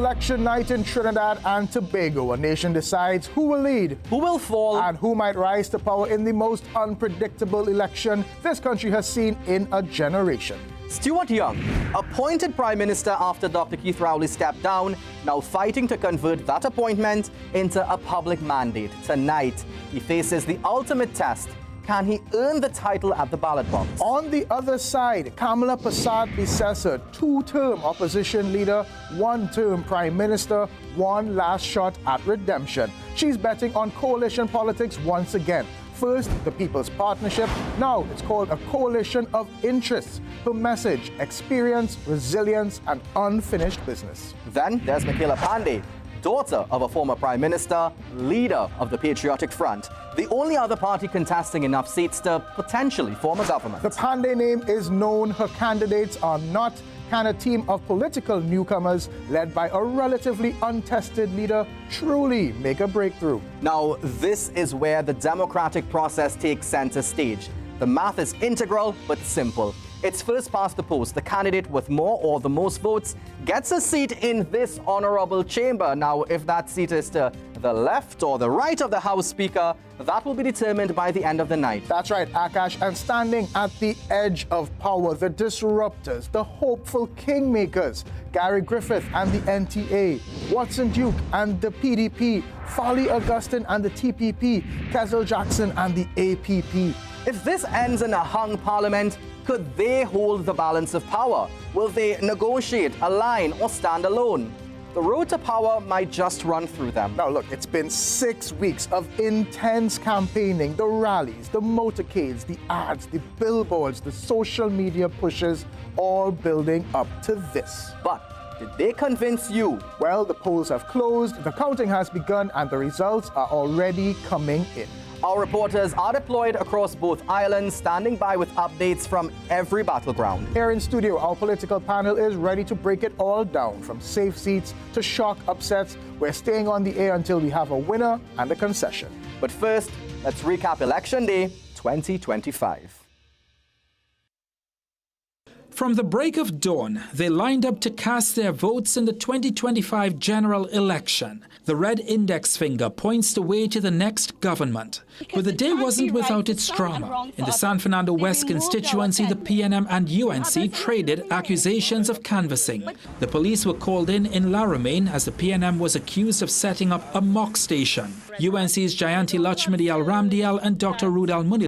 election night in Trinidad and Tobago. A nation decides who will lead, who will fall, and who might rise to power in the most unpredictable election this country has seen in a generation. Stuart Young, appointed Prime Minister after Dr. Keith Rowley stepped down, now fighting to convert that appointment into a public mandate. Tonight, he faces the ultimate test. Can he earn the title at the ballot box? On the other side, Kamala Persad-Bissessar, two-term opposition leader, one-term prime minister, one last shot at redemption. She's betting on coalition politics once again. First, the People's Partnership. Now it's called a coalition of interests. Her message: experience, resilience, and unfinished business. Then there's Michaela Pandey, daughter of a former prime minister, leader of the Patriotic Front, the only other party contesting enough seats to potentially form a government. The Pandey name is known. Her candidates are not. Can a team of political newcomers led by a relatively untested leader truly make a breakthrough? Now, this is where the democratic process takes center stage. The math is integral but simple. It's first past the post. The candidate with more or the most votes gets a seat in this honorable chamber. Now, if that seat is to the left or the right of the House Speaker, that will be determined by the end of the night. That's right, Akash. And standing at the edge of power, the disruptors, the hopeful kingmakers, Gary Griffith and the NTA, Watson Duke and the PDP, Folly Augustine and the TPP, Kessel Jackson and the APP. If this ends in a hung parliament, could they hold the balance of power? Will they negotiate, align, or stand alone? The road to power might just run through them. Now look, it's been 6 weeks of intense campaigning, the rallies, the motorcades, the ads, the billboards, the social media pushes, all building up to this. But did they convince you? Well, the polls have closed, the counting has begun, and the results are already coming in. Our reporters are deployed across both islands, standing by with updates from every battleground. Here in studio, our political panel is ready to break it all down, from safe seats to shock upsets. We're staying on the air until we have a winner and a concession. But first, let's recap Election Day 2025. From the break of dawn, they lined up to cast their votes in the 2025 general election. The red index finger points the way to the next government. But the day wasn't without its drama. In the San Fernando West constituency, the PNM and UNC traded accusations of canvassing. The police were called in La Romaine as the PNM was accused of setting up a mock station. UNC's Jayanti Lakshmidi Al Ramdial and Dr. Rudal Munil